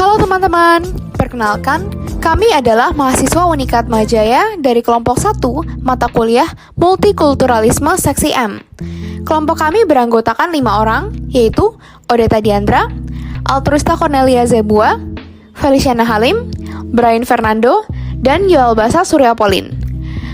Halo teman-teman, perkenalkan, kami adalah mahasiswa Unikat Majaya dari kelompok 1 mata kuliah Multikulturalisme Seksi M. Kelompok kami beranggotakan 5 orang, yaitu Odeta Diandra, Altruista Cornelia Zebua, Feliciana Halim, Brian Fernando, dan Yoel Basa Surya Polin.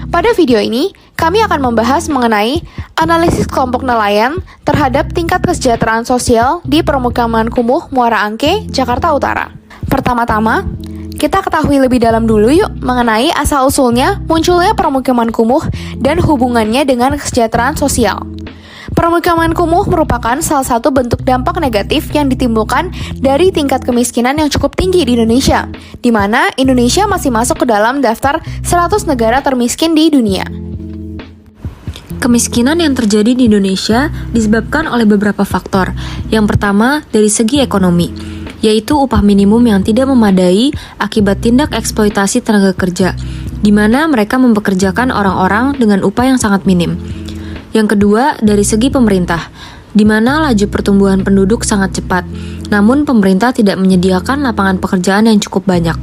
Pada video ini, kami akan membahas mengenai analisis kelompok nelayan terhadap tingkat kesejahteraan sosial di permukiman kumuh Muara Angke, Jakarta Utara. Pertama-tama, kita ketahui lebih dalam dulu yuk mengenai asal-usulnya munculnya permukiman kumuh dan hubungannya dengan kesejahteraan sosial. Permukiman kumuh merupakan salah satu bentuk dampak negatif yang ditimbulkan dari tingkat kemiskinan yang cukup tinggi di Indonesia, di mana Indonesia masih masuk ke dalam daftar 100 negara termiskin di dunia. Kemiskinan yang terjadi di Indonesia disebabkan oleh beberapa faktor. Yang pertama, dari segi ekonomi, yaitu upah minimum yang tidak memadai akibat tindak eksploitasi tenaga kerja, di mana mereka mempekerjakan orang-orang dengan upah yang sangat minim. Yang kedua, dari segi pemerintah, di mana laju pertumbuhan penduduk sangat cepat, namun pemerintah tidak menyediakan lapangan pekerjaan yang cukup banyak.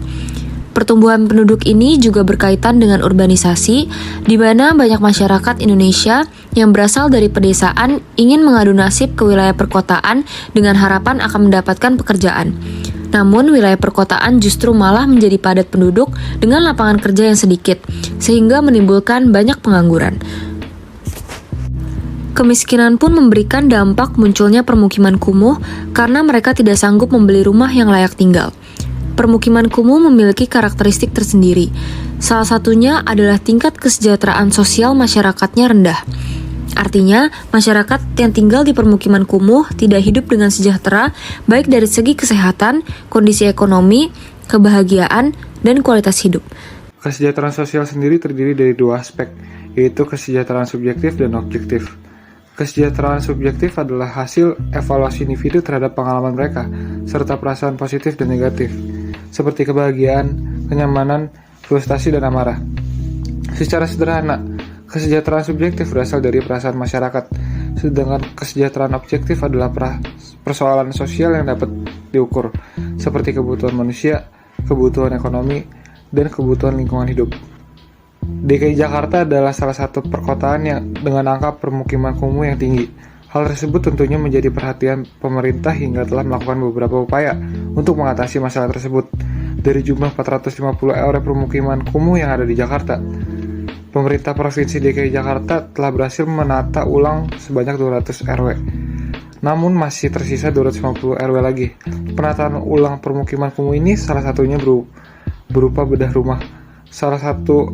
Pertumbuhan penduduk ini juga berkaitan dengan urbanisasi, di mana banyak masyarakat Indonesia yang berasal dari pedesaan ingin mengadu nasib ke wilayah perkotaan dengan harapan akan mendapatkan pekerjaan. Namun, wilayah perkotaan justru malah menjadi padat penduduk dengan lapangan kerja yang sedikit, sehingga menimbulkan banyak pengangguran. Kemiskinan pun memberikan dampak munculnya permukiman kumuh karena mereka tidak sanggup membeli rumah yang layak tinggal. Permukiman kumuh memiliki karakteristik tersendiri. Salah satunya adalah tingkat kesejahteraan sosial masyarakatnya rendah. Artinya, masyarakat yang tinggal di permukiman kumuh tidak hidup dengan sejahtera, baik dari segi kesehatan, kondisi ekonomi, kebahagiaan, dan kualitas hidup. Kesejahteraan sosial sendiri terdiri dari dua aspek, yaitu kesejahteraan subjektif dan objektif. Kesejahteraan subjektif adalah hasil evaluasi individu terhadap pengalaman mereka, serta perasaan positif dan negatif, seperti kebahagiaan, kenyamanan, frustasi, dan amarah. Secara sederhana, kesejahteraan subjektif berasal dari perasaan masyarakat, sedangkan kesejahteraan objektif adalah persoalan sosial yang dapat diukur, seperti kebutuhan manusia, kebutuhan ekonomi, dan kebutuhan lingkungan hidup. DKI Jakarta adalah salah satu perkotaan yang dengan angka permukiman kumuh yang tinggi. Hal tersebut tentunya menjadi perhatian pemerintah hingga telah melakukan beberapa upaya untuk mengatasi masalah tersebut. Dari jumlah 450 area permukiman kumuh yang ada di Jakarta, pemerintah Provinsi DKI Jakarta telah berhasil menata ulang sebanyak 200 RW. Namun masih tersisa 250 RW lagi. Penataan ulang permukiman kumuh ini salah satunya berupa bedah rumah. Salah satu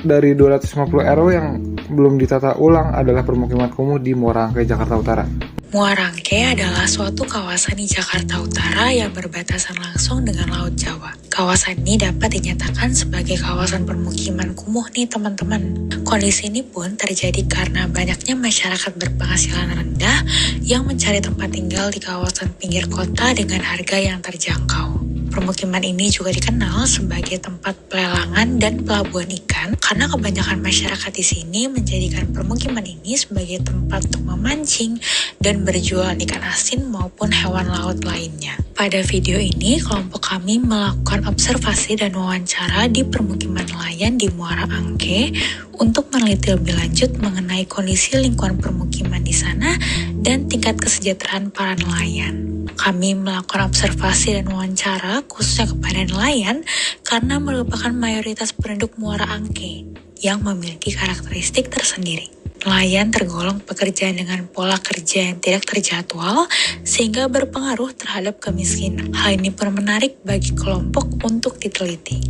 dari 250 RW yang belum ditata ulang adalah permukiman kumuh di Muara Angke, Jakarta Utara. Muara Angke adalah suatu kawasan di Jakarta Utara yang berbatasan langsung dengan Laut Jawa. Kawasan ini dapat dinyatakan sebagai kawasan permukiman kumuh nih teman-teman. Kondisi ini pun terjadi karena banyaknya masyarakat berpenghasilan rendah yang mencari tempat tinggal di kawasan pinggir kota dengan harga yang terjangkau. Permukiman ini juga dikenal sebagai tempat pelelangan dan pelabuhan ikan karena kebanyakan masyarakat di sini menjadikan permukiman ini sebagai tempat untuk memancing dan berjualan ikan asin maupun hewan laut lainnya. Pada video ini, kelompok kami melakukan observasi dan wawancara di permukiman nelayan di Muara Angke untuk meneliti lebih lanjut mengenai kondisi lingkungan permukiman di sana dan tingkat kesejahteraan para nelayan. Kami melakukan observasi dan wawancara khususnya kepada nelayan karena merupakan mayoritas penduduk Muara Angke yang memiliki karakteristik tersendiri. Nelayan tergolong pekerjaan dengan pola kerja yang tidak terjadwal sehingga berpengaruh terhadap kemiskinan. Hal ini pun menarik bagi kelompok untuk diteliti.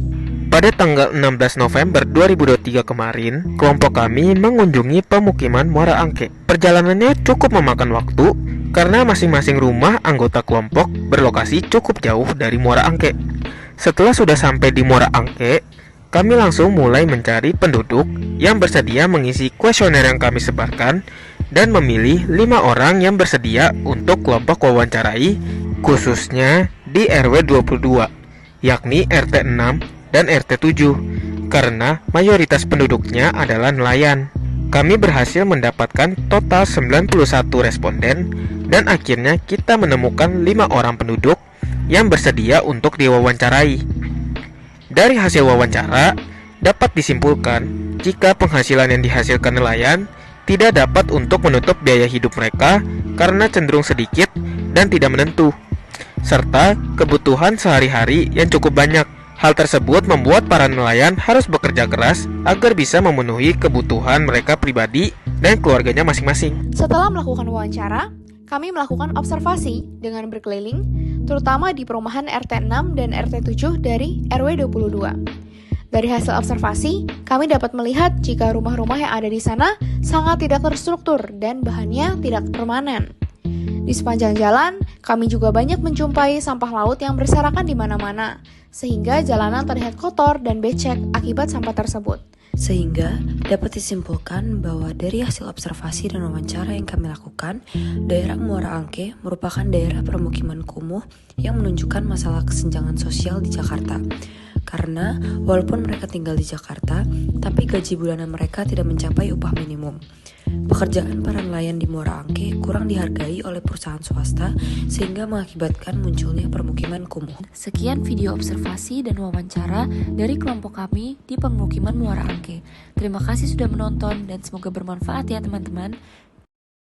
Pada tanggal 16 November 2023 kemarin, kelompok kami mengunjungi pemukiman Muara Angke. Perjalanannya cukup memakan waktu karena masing-masing rumah anggota kelompok berlokasi cukup jauh dari Muara Angke. Setelah sudah sampai di Muara Angke, kami langsung mulai mencari penduduk yang bersedia mengisi kuesioner yang kami sebarkan dan memilih 5 orang yang bersedia untuk kelompok wawancarai, khususnya di RW 22, yakni RT 6 dan RT 7, karena mayoritas penduduknya adalah nelayan. Kami berhasil mendapatkan total 91 responden dan akhirnya kita menemukan 5 orang penduduk yang bersedia untuk diwawancarai. Dari hasil wawancara, dapat disimpulkan jika penghasilan yang dihasilkan nelayan tidak dapat untuk menutup biaya hidup mereka karena cenderung sedikit dan tidak menentu, serta kebutuhan sehari-hari yang cukup banyak. Hal tersebut membuat para nelayan harus bekerja keras agar bisa memenuhi kebutuhan mereka pribadi dan keluarganya masing-masing. Setelah melakukan wawancara, kami melakukan observasi dengan berkeliling, terutama di perumahan RT 6 dan RT 7 dari RW 22. Dari hasil observasi, kami dapat melihat jika rumah-rumah yang ada di sana sangat tidak terstruktur dan bahannya tidak permanen. Di sepanjang jalan, kami juga banyak menjumpai sampah laut yang berserakan di mana-mana, sehingga jalanan terlihat kotor dan becek akibat sampah tersebut. Sehingga dapat disimpulkan bahwa dari hasil observasi dan wawancara yang kami lakukan, daerah Muara Angke merupakan daerah permukiman kumuh yang menunjukkan masalah kesenjangan sosial di Jakarta. Karena walaupun mereka tinggal di Jakarta, tapi gaji bulanan mereka tidak mencapai upah minimum. Pekerjaan para nelayan di Muara Angke kurang dihargai oleh perusahaan swasta sehingga mengakibatkan munculnya permukiman kumuh. Sekian video observasi dan wawancara dari kelompok kami di permukiman Muara Angke. Terima kasih sudah menonton dan semoga bermanfaat ya teman-teman.